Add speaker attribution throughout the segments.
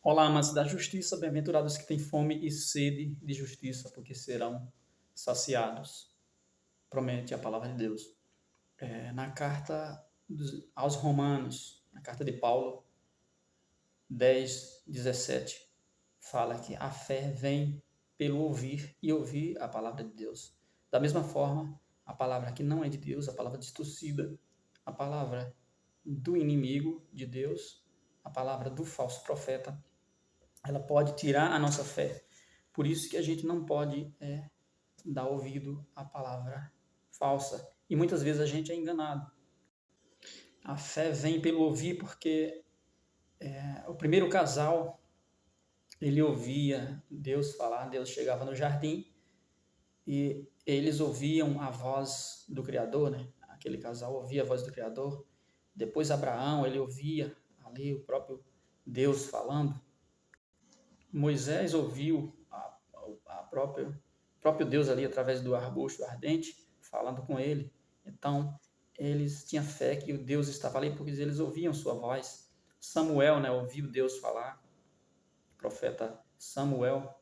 Speaker 1: Olá, amantes da justiça, bem-aventurados que têm fome e sede de justiça, porque serão saciados. Promete a palavra de Deus. Na carta aos Romanos, na carta de Paulo 10:17, fala que a fé vem pelo ouvir e ouvir a palavra de Deus. Da mesma forma, a palavra que não é de Deus, a palavra distorcida, a palavra do inimigo de Deus, a palavra do falso profeta, ela pode tirar a nossa fé. Por isso que a gente não pode dar ouvido à palavra falsa. E muitas vezes a gente é enganado. A fé vem pelo ouvir, porque o primeiro casal, ele ouvia Deus falar, Deus chegava no jardim e eles ouviam a voz do Criador, né? Aquele casal ouvia a voz do Criador. Depois Abraão, ele ouvia ali o próprio Deus falando. Moisés ouviu o próprio Deus ali através do arbusto ardente falando com ele. Então, eles tinham fé que o Deus estava ali porque eles ouviam sua voz. Samuel, né, ouviu Deus falar, o profeta Samuel.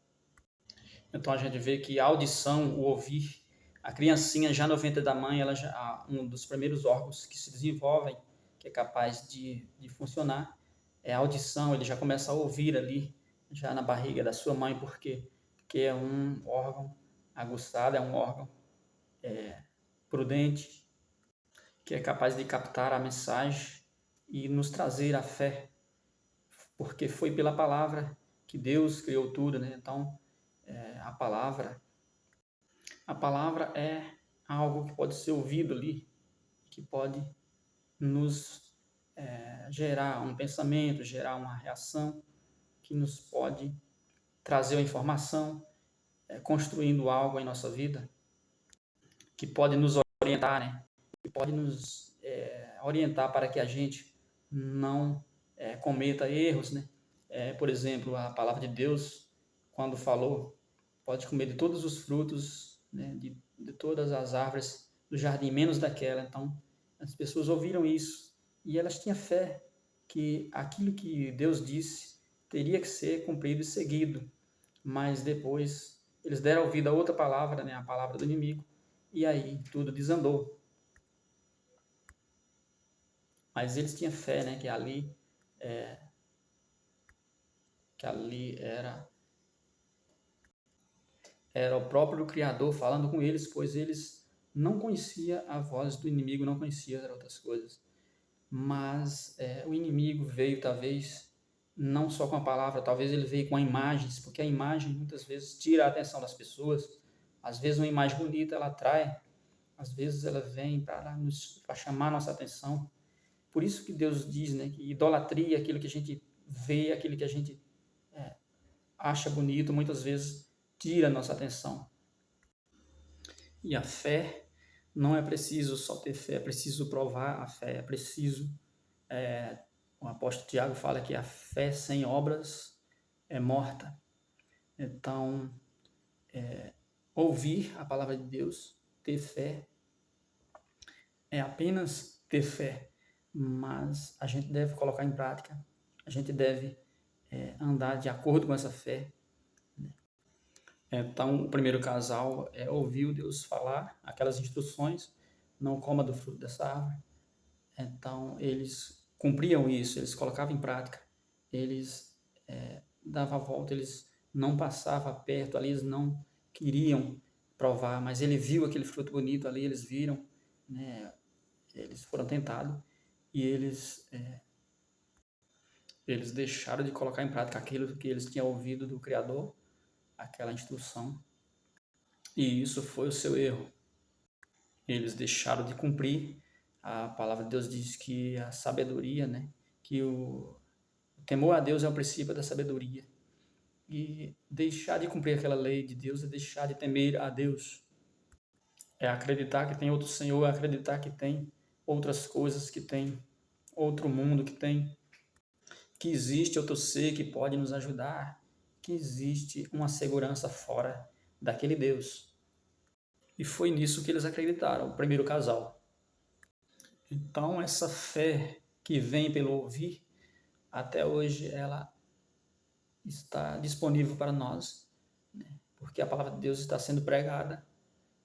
Speaker 1: Então, a gente vê que a audição, o ouvir, a criancinha já no ventre da mãe, ela já, um dos primeiros órgãos que se desenvolvem, que é capaz de funcionar, é a audição. Ele já começa a ouvir ali, já na barriga da sua mãe, porque é um órgão aguçado, é um órgão prudente, que é capaz de captar a mensagem e nos trazer a fé, porque foi pela palavra que Deus criou tudo, né? Então, a palavra é algo que pode ser ouvido ali, que pode nos gerar um pensamento, gerar uma reação, que nos pode trazer uma informação, construindo algo em nossa vida, que pode nos orientar, né? Que pode nos orientar para que a gente não cometa erros, né? Por exemplo, a palavra de Deus, quando falou, pode comer de todos os frutos, né? de todas as árvores do jardim, menos daquela. Então, as pessoas ouviram isso e elas tinham fé que aquilo que Deus disse teria que ser cumprido e seguido. Mas depois eles deram ouvido a outra palavra, né? A palavra do inimigo, e aí tudo desandou. Mas eles tinham fé, né? Que ali era o próprio Criador falando com eles, pois eles não conheciam a voz do inimigo, não conheciam outras coisas. Mas o inimigo veio, talvez, não só com a palavra, talvez ele veio com imagens, porque a imagem muitas vezes tira a atenção das pessoas. Às vezes uma imagem bonita ela atrai, às vezes ela vem para chamar a nossa atenção. Por isso que Deus diz, né, que idolatria, aquilo que a gente vê, aquilo que a gente acha bonito, muitas vezes tira a nossa atenção. E a fé, não é preciso só ter fé, é preciso provar a fé, é preciso... o apóstolo Tiago fala que a fé sem obras é morta. Então, ouvir a palavra de Deus, ter fé, é apenas ter fé, mas a gente deve colocar em prática, a gente deve andar de acordo com essa fé. Então, o primeiro casal ouviu Deus falar aquelas instruções, não coma do fruto dessa árvore. Então, eles cumpriam isso, eles colocavam em prática, eles davam a volta, eles não passavam perto ali, eles não queriam provar, mas ele viu aquele fruto bonito ali, eles viram, né? Eles foram tentados e eles deixaram de colocar em prática aquilo que eles tinham ouvido do Criador, aquela instrução, e isso foi o seu erro. Eles deixaram de cumprir. A palavra de Deus diz que a sabedoria, né, que o temor a Deus é o princípio da sabedoria. E deixar de cumprir aquela lei de Deus é deixar de temer a Deus. É acreditar que tem outro Senhor, é acreditar que tem outras coisas, que tem outro mundo, que existe outro ser que pode nos ajudar, que existe uma segurança fora daquele Deus. E foi nisso que eles acreditaram, o primeiro casal. Então, essa fé que vem pelo ouvir, até hoje ela está disponível para nós, porque a palavra de Deus está sendo pregada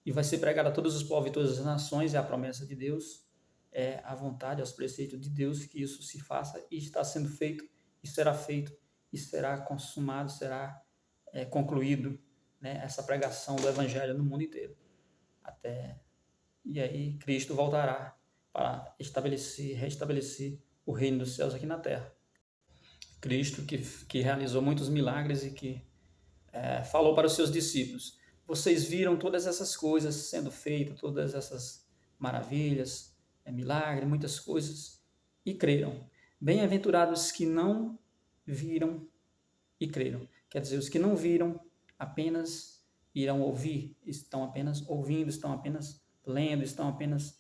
Speaker 1: e vai ser pregada a todos os povos e todas as nações, é a promessa de Deus, é a vontade, é os preceitos de Deus que isso se faça e está sendo feito e será feito e será consumado, será concluído, né, essa pregação do evangelho no mundo inteiro. E aí Cristo voltará para restabelecer o reino dos céus aqui na terra. Cristo que realizou muitos milagres e que falou para os seus discípulos: vocês viram todas essas coisas sendo feitas, todas essas maravilhas, milagres, muitas coisas, e creram. Bem-aventurados que não viram e creram. Quer dizer, os que não viram apenas irão ouvir, estão apenas ouvindo, estão apenas lendo, estão apenas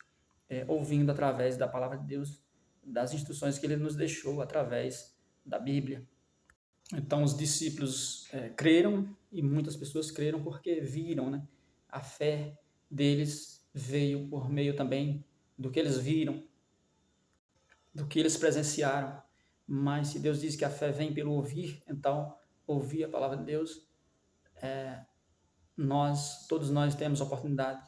Speaker 1: ouvindo através da palavra de Deus, das instruções que ele nos deixou através da Bíblia. Então, os discípulos creram, e muitas pessoas creram porque viram, né? A fé deles veio por meio também do que eles viram, do que eles presenciaram. Mas se Deus diz que a fé vem pelo ouvir, então, ouvir a palavra de Deus, todos nós temos a oportunidade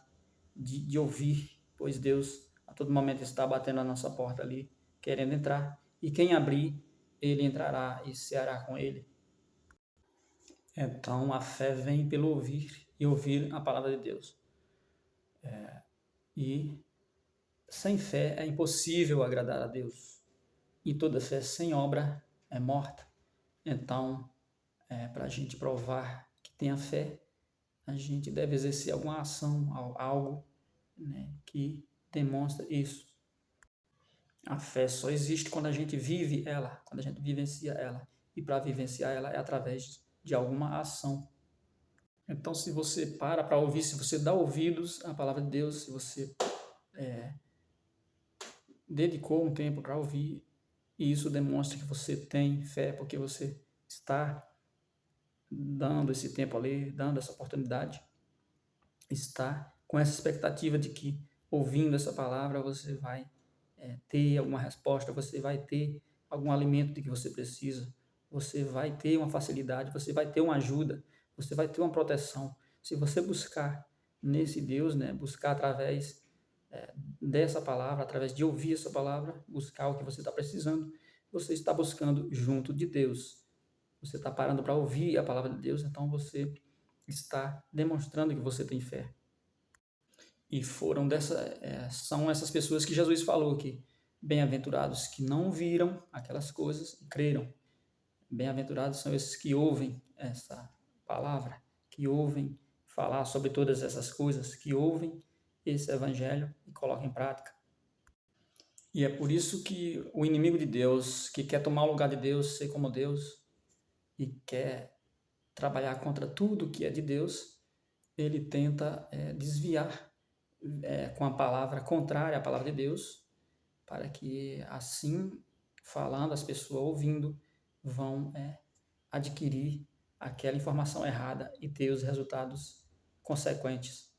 Speaker 1: de ouvir, pois Deus a todo momento está batendo a nossa porta ali, querendo entrar. E quem abrir, ele entrará e ceará com ele. Então, a fé vem pelo ouvir e ouvir a palavra de Deus. E sem fé é impossível agradar a Deus. E toda fé sem obra é morta. Então, para a gente provar que tem a fé, a gente deve exercer alguma ação, algo, né, que demonstra isso. A fé só existe quando a gente vive ela, quando a gente vivencia ela. E para vivenciar ela é através de alguma ação. Então, se você para ouvir, se você dá ouvidos à palavra de Deus, se você dedicou um tempo para ouvir, e isso demonstra que você tem fé, porque você está dando esse tempo ali, dando essa oportunidade, está com essa expectativa de que, ouvindo essa palavra, você vai ter alguma resposta, você vai ter algum alimento de que você precisa, você vai ter uma facilidade, você vai ter uma ajuda, você vai ter uma proteção. Se você buscar nesse Deus, né, buscar através dessa palavra, através de ouvir essa palavra, buscar o que você está precisando, você está buscando junto de Deus. Você está parando para ouvir a palavra de Deus, então você está demonstrando que você tem fé. E são essas pessoas que Jesus falou que bem-aventurados que não viram aquelas coisas e creram. Bem-aventurados são esses que ouvem essa palavra, que ouvem falar sobre todas essas coisas, que ouvem esse evangelho e colocam em prática. E é por isso que o inimigo de Deus, que quer tomar o lugar de Deus, ser como Deus, e quer trabalhar contra tudo que é de Deus, ele tenta desviar com a palavra contrária à palavra de Deus, para que assim, falando, as pessoas ouvindo, vão adquirir aquela informação errada e ter os resultados consequentes.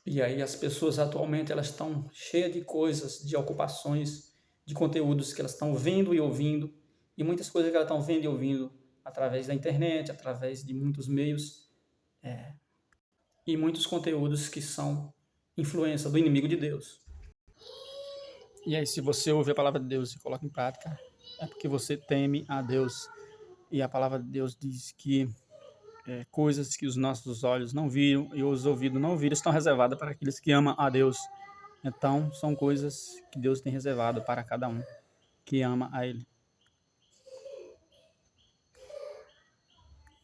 Speaker 1: E aí as pessoas atualmente elas estão cheias de coisas, de ocupações, de conteúdos que elas estão vendo e ouvindo, e muitas coisas que elas estão vendo e ouvindo através da internet, através de muitos meios, e muitos conteúdos que são influência do inimigo de Deus. E aí, se você ouve a palavra de Deus e coloca em prática, é porque você teme a Deus. E a palavra de Deus diz que coisas que os nossos olhos não viram e os ouvidos não viram estão reservadas para aqueles que amam a Deus. Então, são coisas que Deus tem reservado para cada um que ama a Ele.